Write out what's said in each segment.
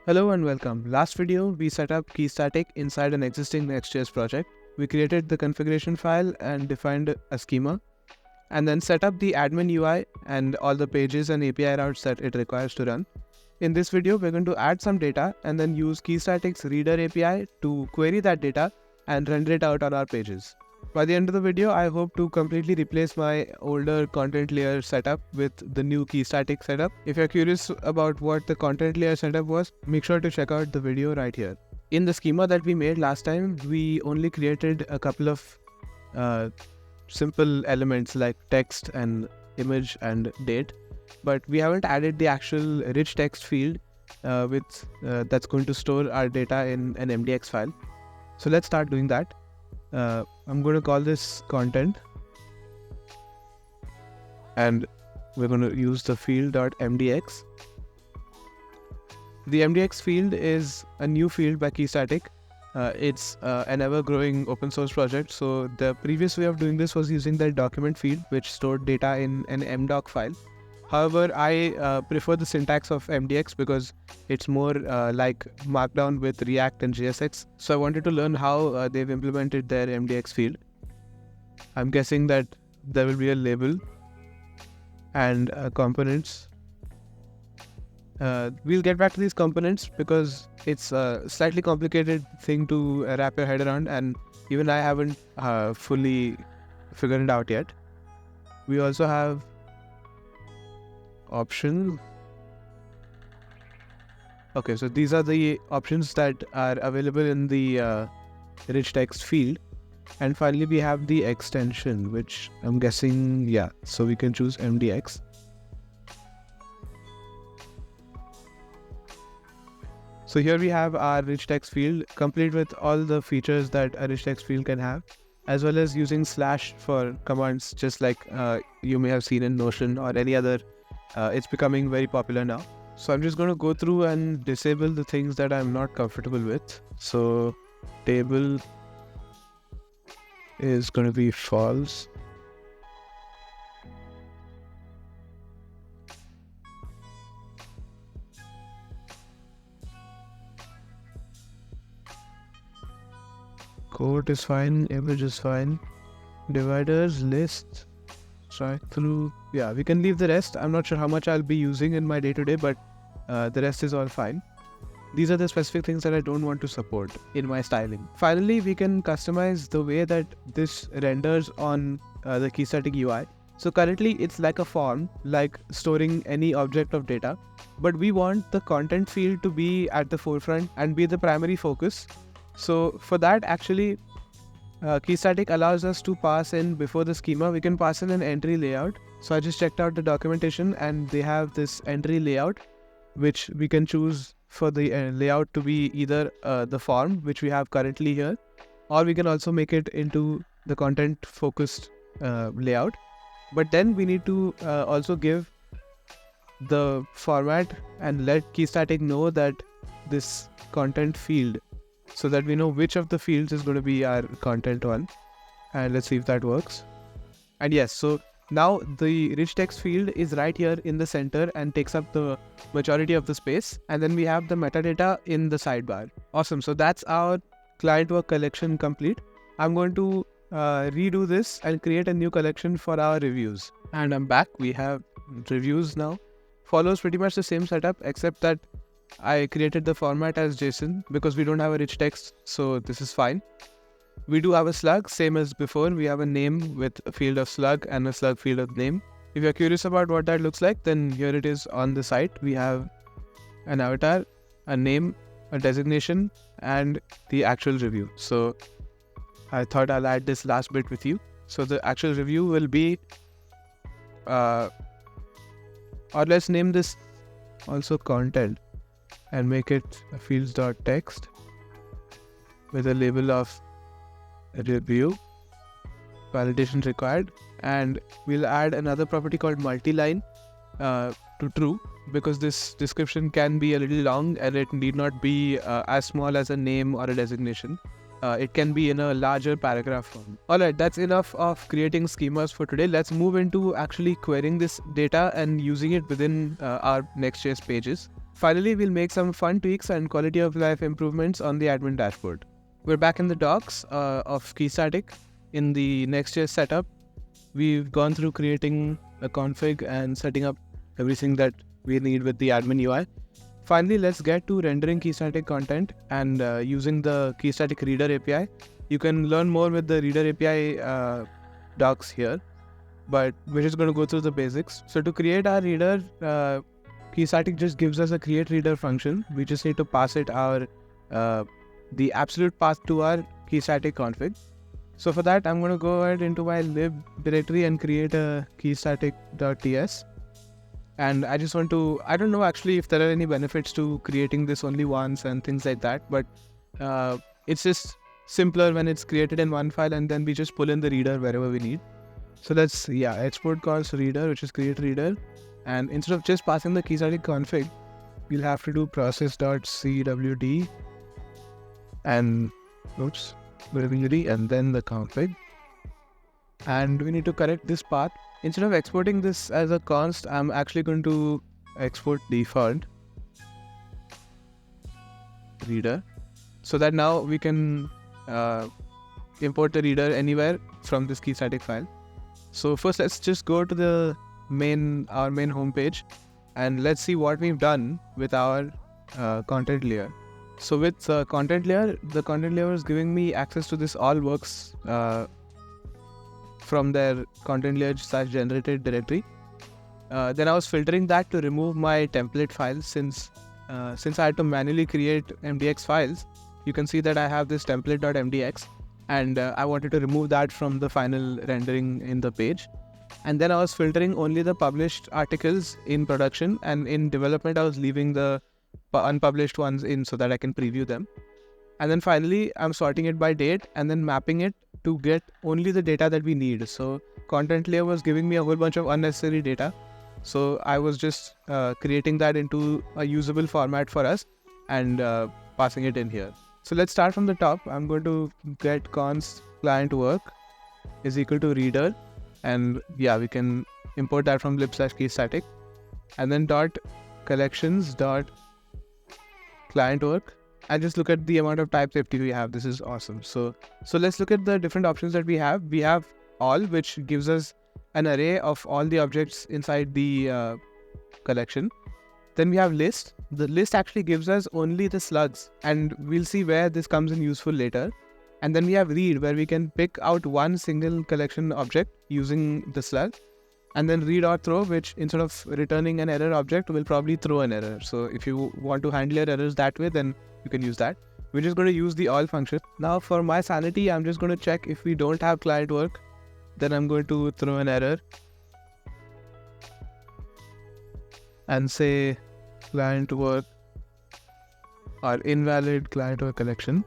Hello and welcome. Last video, we set up Keystatic inside an existing Next.js project. We created the configuration file and defined a schema, and then set up the admin UI and all the pages and API routes that it requires to run. In this video, we're going to add some data and then use Keystatic's Reader API to query that data and render it out on our pages. By the end of the video, I hope to completely replace my older content layer setup with the new Keystatic setup. If you're curious about what the content layer setup was, make sure to check out the video right here. In the schema that we made last time, we only created a couple of simple elements like text and image and date, but we haven't added the actual rich text field that's going to store our data in an MDX file. So let's start doing that. I'm going to call this content, and we're going to use the field.mdx. The MDX field is a new field by Keystatic. It's an ever-growing open source project. So the previous way of doing this was using the document field, which stored data in an mdoc file. However, I prefer the syntax of MDX because it's more like Markdown with React and JSX. So I wanted to learn how they've implemented their MDX field. I'm guessing that there will be a label and components. We'll get back to these components because it's a slightly complicated thing to wrap your head around, and even I haven't fully figured it out yet. We also have option. Okay, so these are the options that are available in the rich text field. And finally, we have the extension, which I'm guessing, yeah, so we can choose MDX. So here we have our rich text field, complete with all the features that a rich text field can have, as well as using / for commands, just like you may have seen in Notion or any other. It's becoming very popular now. So I'm just going to go through and disable the things that I'm not comfortable with. So table is going to be false. Quote is fine, image is fine, dividers, list, strike through. Yeah, we can leave the rest. I'm not sure how much I'll be using in my day-to-day, but the rest is all fine. These are the specific things that I don't want to support in my styling. Finally, we can customize the way that this renders on the Keystatic UI. So currently it's like a form, like storing any object of data, but we want the content field to be at the forefront and be the primary focus. So for that, actually, Keystatic allows us to pass in, before the schema, we can pass in an entry layout. So I just checked out the documentation and they have this entry layout, which we can choose for the layout to be either the form, which we have currently here, or we can also make it into the content focused layout. But then we need to also give the format and let Keystatic know that this content field, so that we know which of the fields is going to be our content one. And let's see if that works. And yes, so now the rich text field is right here in the center and takes up the majority of the space. And then we have the metadata in the sidebar. Awesome. So that's our client work collection complete. I'm going to redo this and create a new collection for our reviews. And I'm back. We have reviews now. Follows pretty much the same setup, except that I created the format as JSON because we don't have a rich text, so this is fine. We do have a slug, same as before. We have a name with a field of slug and a slug field of name. If you're curious about what that looks like, then here it is on the site. We have an avatar, a name, a designation, and the actual review. So I thought I'll add this last bit with you. So the actual review will be, or let's name this also content, and make it a fields.text with a label of review, validation required, and we'll add another property called multi-line to true, because this description can be a little long and it need not be as small as a name or a designation. It can be in a larger paragraph form. Alright, that's enough of creating schemas for today. Let's move into actually querying this data and using it within our Next.js pages. Finally, we'll make some fun tweaks and quality of life improvements on the admin dashboard. We're back in the docs of Keystatic. In the Next.js setup, we've gone through creating a config and setting up everything that we need with the admin UI. Finally, let's get to rendering Keystatic content and using the Keystatic Reader API. You can learn more with the Reader API docs here, but we're just going to go through the basics. So to create our reader, Keystatic just gives us a create reader function. We just need to pass it our the absolute path to our Keystatic config. So for that, I'm going to go ahead into my lib directory and create a keystatic.ts. And I just want to, I don't know actually if there are any benefits to creating this only once and things like that, but it's just simpler when it's created in one file and then we just pull in the reader wherever we need. So let's, export calls reader, which is create reader. And instead of just passing the Keystatic config, we'll have to do process.cwd and, and then the config. And we need to correct this path. Instead of exporting this as a const, I'm actually going to export default reader so that now we can import the reader anywhere from this Keystatic file. So first, let's just go to the our main homepage and let's see what we've done with our content layer. So with content layer, the content layer is giving me access to this all works from their content layer /generated directory. Then I was filtering that to remove my template files since I had to manually create MDX files. You can see that I have this template.mdx and I wanted to remove that from the final rendering in the page. And then I was filtering only the published articles in production, and in development I was leaving the unpublished ones in so that I can preview them. And then finally I'm sorting it by date and then mapping it to get only the data that we need. So content layer was giving me a whole bunch of unnecessary data. So I was just creating that into a usable format for us and passing it in here. So let's start from the top. I'm going to get const client work is equal to reader. And we can import that from lib/keystatic, and then dot collections dot client work, and just look at the amount of type safety we have. This is awesome. So let's look at the different options that we have. We have all, which gives us an array of all the objects inside the collection. Then we have list. The list actually gives us only the slugs, and we'll see where this comes in useful later. And then we have read, where we can pick out one single collection object using the slug. And then read or throw, which instead of returning an error object will probably throw an error. So if you want to handle your errors that way, then you can use that. We're just going to use the all function. Now for my sanity, I'm just going to check if we don't have client work. Then I'm going to throw an error and say client work or invalid client work collection.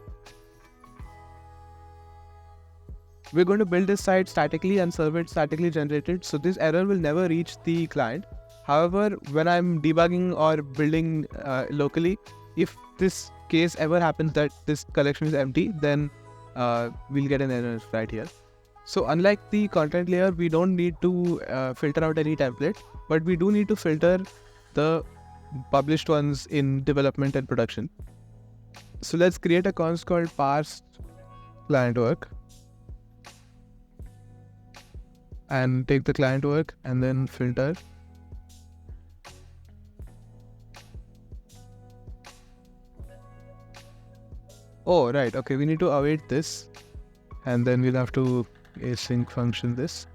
We're going to build this site statically and serve it statically generated. So this error will never reach the client. However, when I'm debugging or building locally, if this case ever happens that this collection is empty, then we'll get an error right here. So unlike the content layer, we don't need to filter out any template, but we do need to filter the published ones in development and production. So let's create a const called parse client work and take the client work and then filter. Oh, right. Okay, we need to await this and then we'll have to async function this.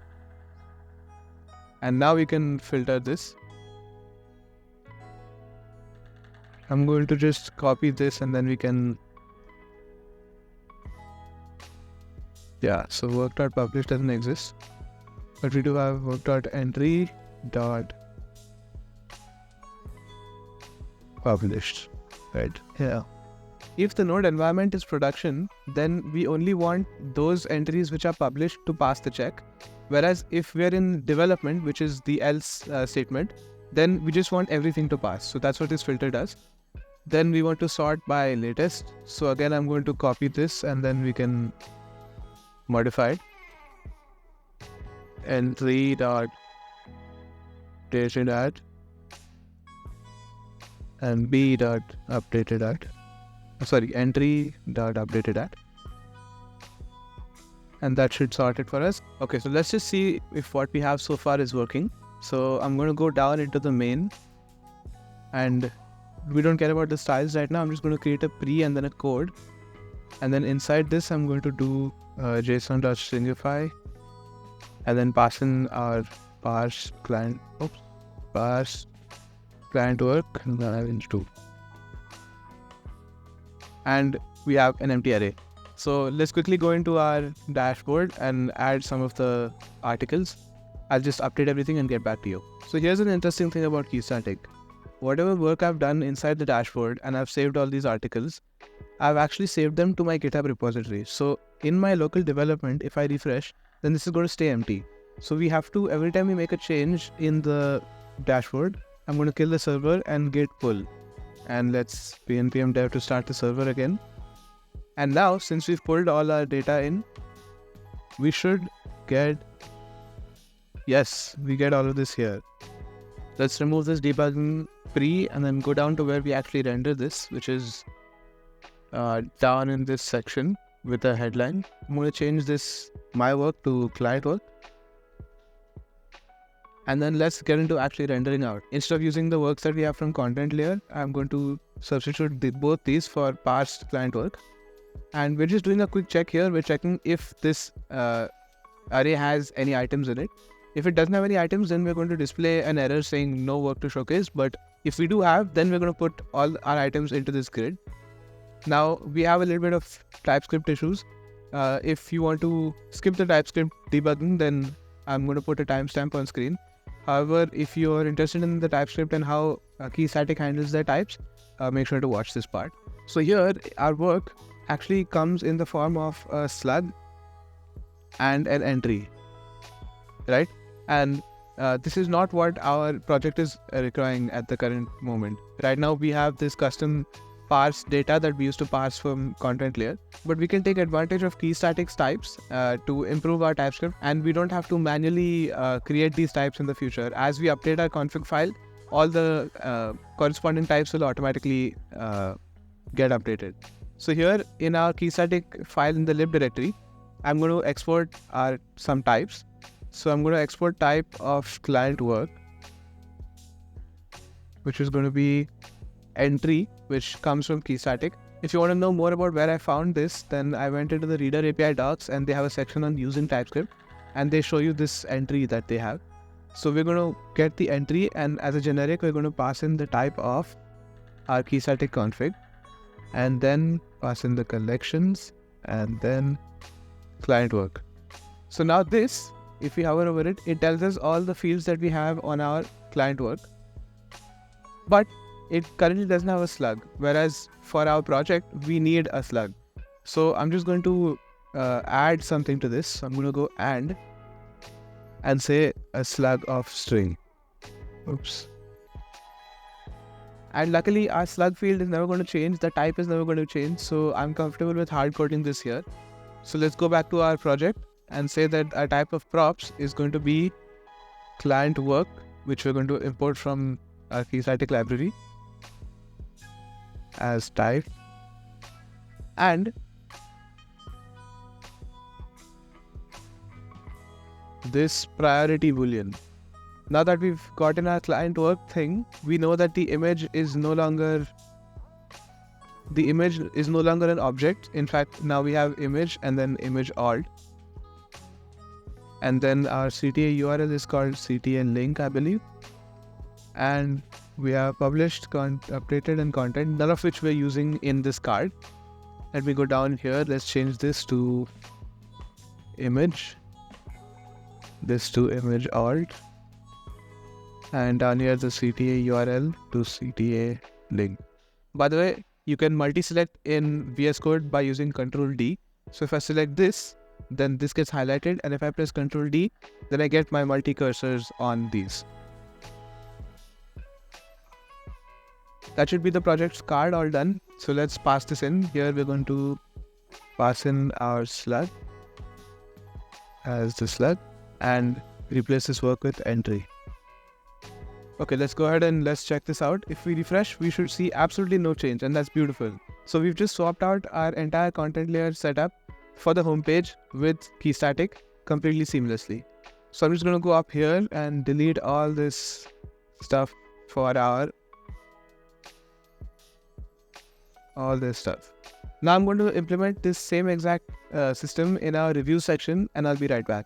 And now we can filter this. I'm going to just copy this and then we can, so work.publish doesn't exist. But we do have work.entry dot published, right? Yeah. If the node environment is production, then we only want those entries which are published to pass the check. Whereas if we're in development, which is the else statement, then we just want everything to pass. So that's what this filter does. Then we want to sort by latest. So again, I'm going to copy this and then we can modify it. Entry dot dated at, and b dot updated at, entry dot updated at, and that should sort it for us. Okay, so let's just see if what we have so far is working. So I'm going to go down into the main, and we don't care about the styles right now. I'm just going to create a pre and then a code, and then inside this I'm going to do json.stringify, and then pass in our parse client work, and then I will do, and we have an empty array. So let's quickly go into our dashboard and add some of the articles. I'll just update everything and get back to you. So here's an interesting thing about Keystatic. Whatever work I've done inside the dashboard and I've saved all these articles, I've actually saved them to my GitHub repository. So in my local development, if I refresh, then this is going to stay empty. So we have to, every time we make a change in the dashboard, I'm going to kill the server and git pull. And let's npm dev to start the server again. And now, since we've pulled all our data in, we should get, yes, we get all of this here. Let's remove this debugging pre and then go down to where we actually render this, which is down in this section with a headline. I'm going to change this my work to client work. And then let's get into actually rendering out. Instead of using the works that we have from Contentlayer, I'm going to substitute both these for parsed client work. And we're just doing a quick check here. We're checking if this array has any items in it. If it doesn't have any items, then we're going to display an error saying no work to showcase. But if we do have, then we're going to put all our items into this grid. Now we have a little bit of TypeScript issues. If you want to skip the TypeScript debugging, then I'm going to put a timestamp on screen. However, if you're interested in the TypeScript and how Keystatic handles their types, make sure to watch this part. So here, our work actually comes in the form of a slug and an entry, right? And this is not what our project is requiring at the current moment. Right now, we have this custom parse data that we used to parse from Contentlayer, but we can take advantage of Keystatic's types to improve our TypeScript, and we don't have to manually create these types in the future. As we update our config file, all the corresponding types will automatically get updated. So here in our Keystatic file in the lib directory, I'm going to export some types. So I'm going to export type of client work, which is going to be entry, which comes from Keystatic. If you want to know more about where I found this, then I went into the Reader API docs and they have a section on using TypeScript and they show you this entry that they have. So we're going to get the entry, and as a generic, we're going to pass in the type of our Keystatic config, and then pass in the collections, and then client work. So now this, if we hover over it, it tells us all the fields that we have on our client work, but it currently doesn't have a slug, whereas for our project, we need a slug. So I'm just going to add something to this. So I'm going to go and say a slug of string. Oops. And luckily our slug field is never going to change. The type is never going to change. So I'm comfortable with hard coding this here. So let's go back to our project and say that our type of props is going to be client work, which we're going to import from our Keystatic library as type, and this priority boolean. Now that we've gotten our client work thing, we know that the image is no longer an object. In fact, now we have image and then image alt, and then our CTA URL is called CTA link, I believe, and we have published, updated, and content, none of which we're using in this card. Let me go down here. Let's change this to image, this to image alt, and down here the CTA URL to CTA link. By the way, you can multi-select in VS Code by using Ctrl D. So if I select this, then this gets highlighted, and if I press Ctrl D, then I get my multi-cursors on these. That should be the project's card all done. So let's pass this in. Here we're going to pass in our slug as the slug and replace this work with entry. Okay, let's go ahead and let's check this out. If we refresh, we should see absolutely no change, and that's beautiful. So we've just swapped out our entire content layer setup for the homepage with Keystatic completely seamlessly. So I'm just going to go up here and delete all this stuff for all this stuff. Now I'm going to implement this same exact system in our review section, and I'll be right back.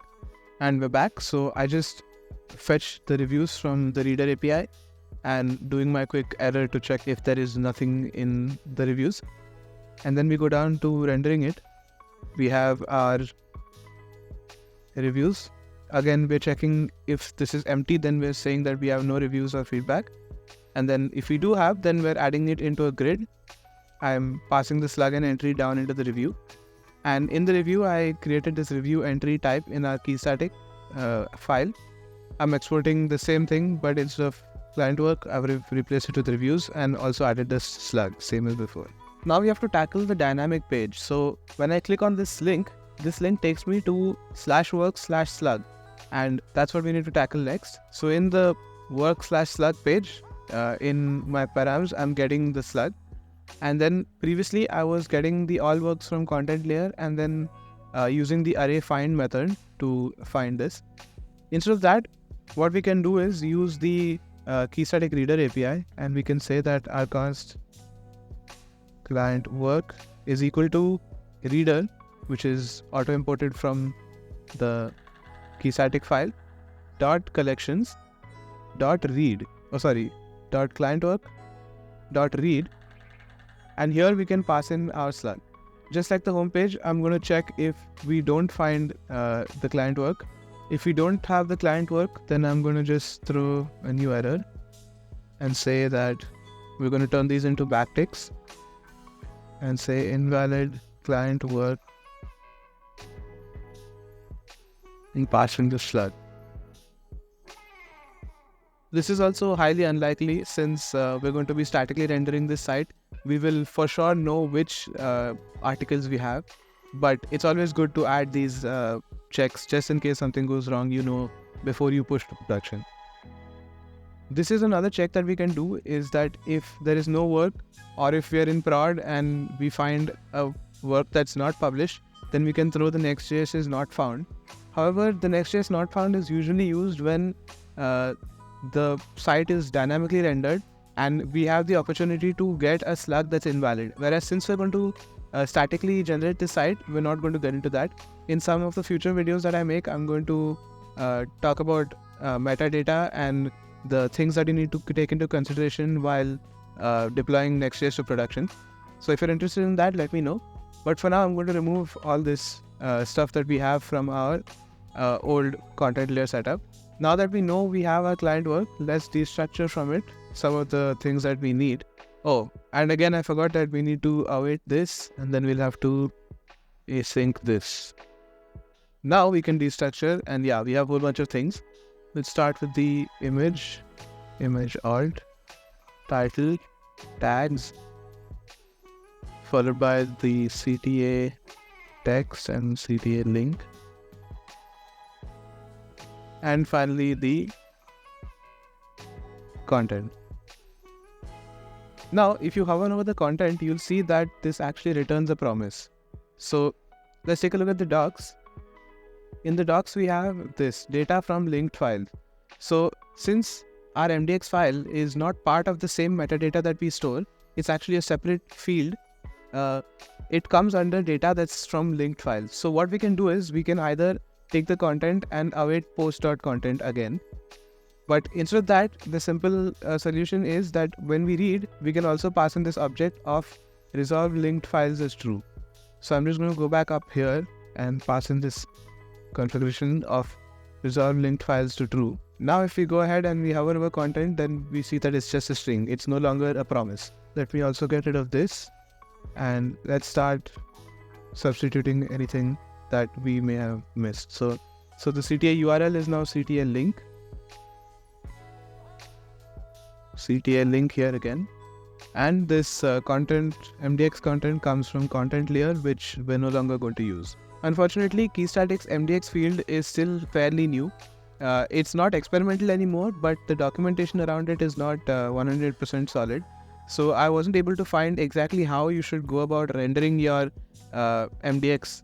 And we're back. So I just fetch the reviews from the Reader API and doing my quick error to check if there is nothing in the reviews. And then we go down to rendering it. We have our reviews. Again, we're checking if this is empty, then we're saying that we have no reviews or feedback. And then if we do have, then we're adding it into a grid. I'm passing the slug and entry down into the review. And in the review, I created this review entry type in our Keystatic file. I'm exporting the same thing, but instead of client work, I've replaced it with reviews and also added this slug, same as before. Now we have to tackle the dynamic page. So when I click on this link takes me to /work/slug, and that's what we need to tackle next. So in the work/slug page, in my params, I'm getting the slug. And then previously I was getting the all works from content layer and then using the array find method to find this. Instead of that, what we can do is use the Keystatic Reader API, and we can say that our const client work is equal to reader, which is auto imported from the Keystatic file, dot collections dot read, dot client work dot read, and here we can pass in our slug. Just like the home page, I'm going to check if we don't find the client work. If we don't have the client work, then I'm going to just throw a new error and say that we're going to turn these into backticks and say invalid client work and passing the slug. This is also highly unlikely since we're going to be statically rendering this site. We will for sure know which articles we have, but it's always good to add these checks just in case something goes wrong, before you push to production. This is another check that we can do, is that if there is no work, or if we are in prod and we find a work that's not published, then we can throw the Next.js is not found. However, the Next.js not found is usually used when the site is dynamically rendered and we have the opportunity to get a slug that's invalid. Whereas since we're going to statically generate this site, we're not going to get into that. In some of the future videos that I make, I'm going to talk about metadata and the things that you need to take into consideration while deploying Next.js to production. So if you're interested in that, let me know. But for now, I'm going to remove all this stuff that we have from our old content layer setup. Now that we know we have our client work, let's destructure from it some of the things that we need. Oh, and again, I forgot that we need to await this, and then we'll have to async this. Now we can destructure, and yeah, we have a whole bunch of things. Let's start with the image alt, title, tags, followed by the CTA text and CTA link, and finally the content. Now, if you hover over the content, you'll see that this actually returns a promise. So let's take a look at the docs. In the docs, we have this data from linked files. So since our MDX file is not part of the same metadata that we store, it's actually a separate field. It comes under data that's from linked files. So what we can do is we can either take the content and await post.content again. But instead of that, the simple solution is that when we read, we can also pass in this object of resolve linked files as true. So I'm just going to go back up here and pass in this configuration of resolve linked files to true. Now if we go ahead and we hover over content, then we see that it's just a string. It's no longer a promise. Let me also get rid of this, and let's start substituting anything that we may have missed. So the CTA URL is now CTA link. CTA link here again. And this content, MDX content comes from content layer, which we're no longer going to use. Unfortunately, Keystatic's MDX field is still fairly new. It's not experimental anymore, but the documentation around it is not 100% solid. So I wasn't able to find exactly how you should go about rendering your MDX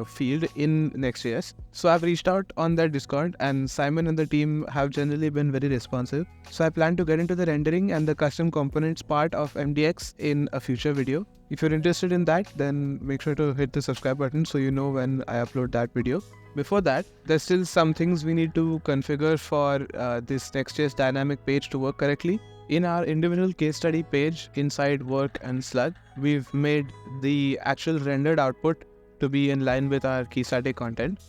field in Next.js. So I've reached out on their Discord, and Simon and the team have generally been very responsive. So I plan to get into the rendering and the custom components part of MDX in a future video. If you're interested in that, then make sure to hit the subscribe button so you know when I upload that video. Before that, there's still some things we need to configure for this Next.js dynamic page to work correctly. In our individual case study page inside work and slug, we've made the actual rendered output to be in line with our Keystatic content.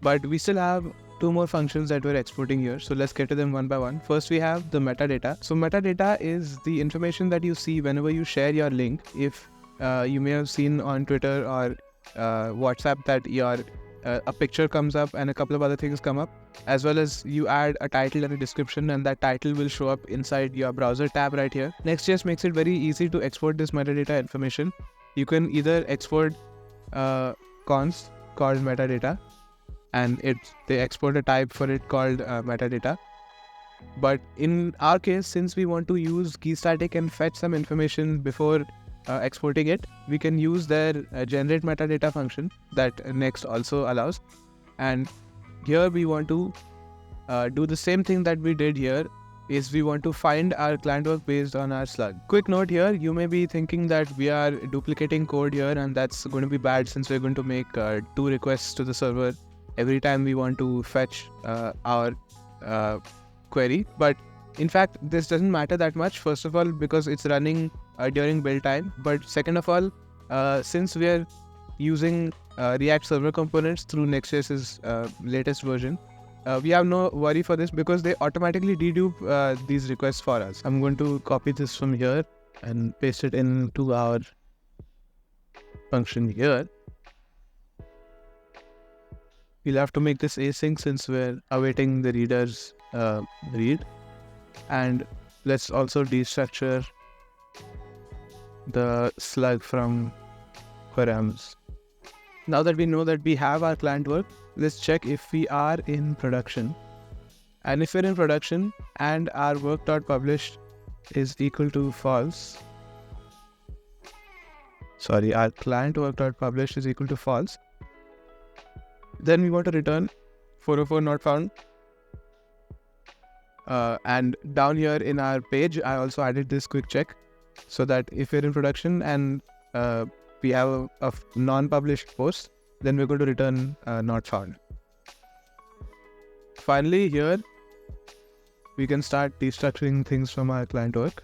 But we still have two more functions that we're exporting here. So let's get to them one by one. First, we have the metadata. So metadata is the information that you see whenever you share your link. If you may have seen on Twitter or WhatsApp that your a picture comes up and a couple of other things come up, as well as you add a title and a description, and that title will show up inside your browser tab right here. Next.js makes it very easy to export this metadata information. You can either export const called metadata, and they export a type for it called metadata. But in our case, since we want to use Keystatic and fetch some information before exporting it, we can use their generate metadata function that Next also allows. And here we want to do the same thing that we did here, is we want to find our client work based on our slug. Quick note here, you may be thinking that we are duplicating code here, and that's going to be bad since we're going to make 2 requests to the server every time we want to fetch our query. But in fact, this doesn't matter that much. First of all, because it's running during build time. But second of all, since we are using React server components through Next.js's latest version, we have no worry for this because they automatically dedupe these requests for us. I'm going to copy this from here and paste it into our function here. We'll have to make this async since we're awaiting the reader's read. And let's also destructure the slug from Params. Now that we know that we have our client work, let's check if we are in production. And if we're in production and our work.published is equal to false, our client work.published is equal to false, then we want to return 404 not found. And down here in our page, I also added this quick check so that if we're in production and we have a non-published post, then we're going to return not found. Finally, here we can start destructuring things from our client work.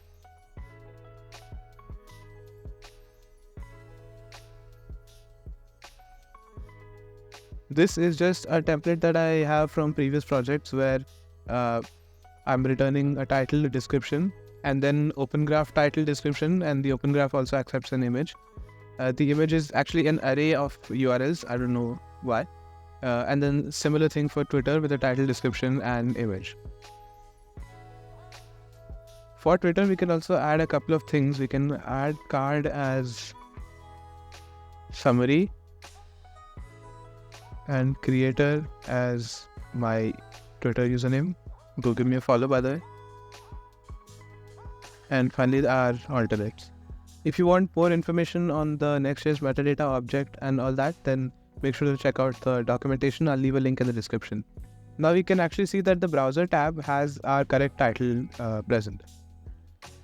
This is just a template that I have from previous projects where I'm returning a title, a description, and then open graph title description, and the open graph also accepts an image. The image is actually an array of URLs, I don't know why. And then similar thing for Twitter with a title, description, and image. For Twitter, we can also add a couple of things. We can add card as summary and creator as my Twitter username. Go give me a follow, by the way. And finally, our alternates. If you want more information on the Next.js metadata object and all that, then make sure to check out the documentation. I'll leave a link in the description. Now we can actually see that the browser tab has our correct title present.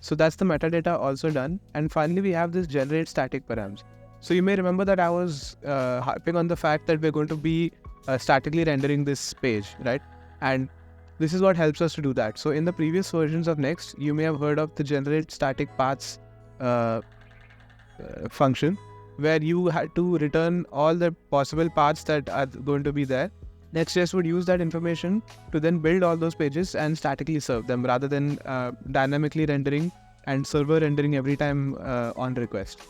So that's the metadata also done. And finally, we have this generate static params. So you may remember that I was harping on the fact that we're going to be statically rendering this page, right? And this is what helps us to do that. So in the previous versions of Next, you may have heard of the generate static paths function, where you had to return all the possible paths that are going to be there. Next.js would use that information to then build all those pages and statically serve them rather than dynamically rendering and server rendering every time on request.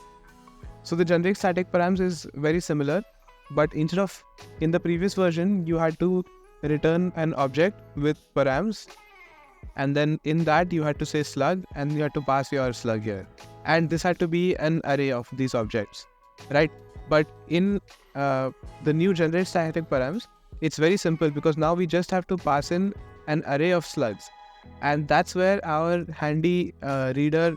So the generate static params is very similar, but instead of in the previous version, you had to return an object with params, and then in that you had to say slug and you had to pass your slug here. And this had to be an array of these objects, right? But in the new generate static params, It's very simple because now we just have to pass in an array of slugs, and that's where our handy reader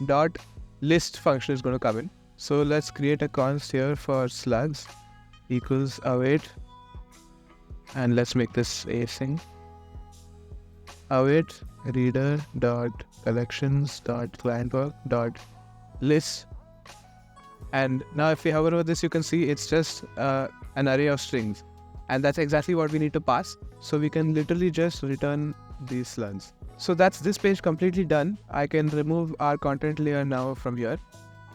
dot list function is going to come in. So let's create a const here for slugs equals await, and let's make this async. Await reader dot collections dot clientwork dot list, and now if we hover over this, you can see it's just an array of strings, and that's exactly what we need to pass. So we can literally just return these slugs. So that's this page completely done. I can remove our content layer now from here,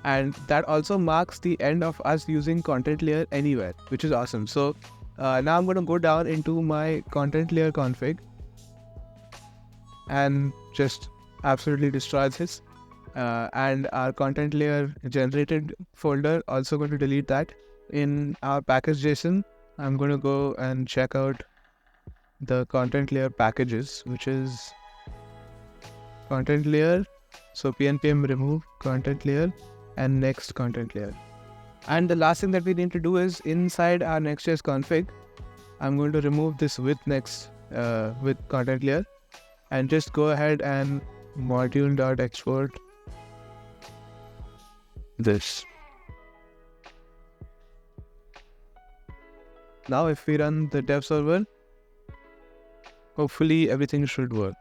and that also marks the end of us using content layer anywhere, which is awesome. So now I'm going to go down into my content layer config and just absolutely destroy this, and our content layer generated folder, also going to delete that. In our package.json, I'm going to go and check out the content layer packages, which is content layer, so pnpm remove content layer and next content layer. And the last thing that we need to do is inside our Next.js config, I'm going to remove this with next with content layer, and just go ahead and module.export this. Now if we run the dev server, hopefully everything should work.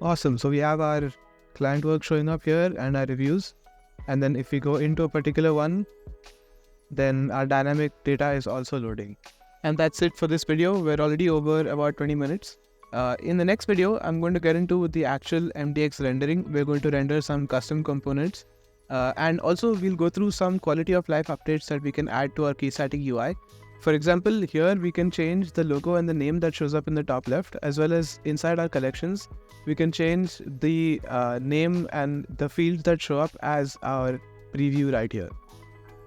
Awesome. So we have our client work showing up here and our reviews. And then if we go into a particular one, then our dynamic data is also loading. And that's it for this video. We're already over about 20 minutes. In the next video, I'm going to get into the actual MDX rendering. We're going to render some custom components. And also we'll go through some quality of life updates that we can add to our Keystatic UI. For example, here we can change the logo and the name that shows up in the top left, as well as inside our collections, we can change the name and the fields that show up as our preview right here.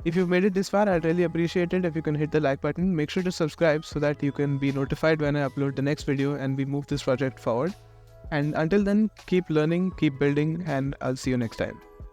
If you've made it this far, I'd really appreciate it if you can hit the like button. Make sure to subscribe so that you can be notified when I upload the next video and we move this project forward. And until then, keep learning, keep building, and I'll see you next time.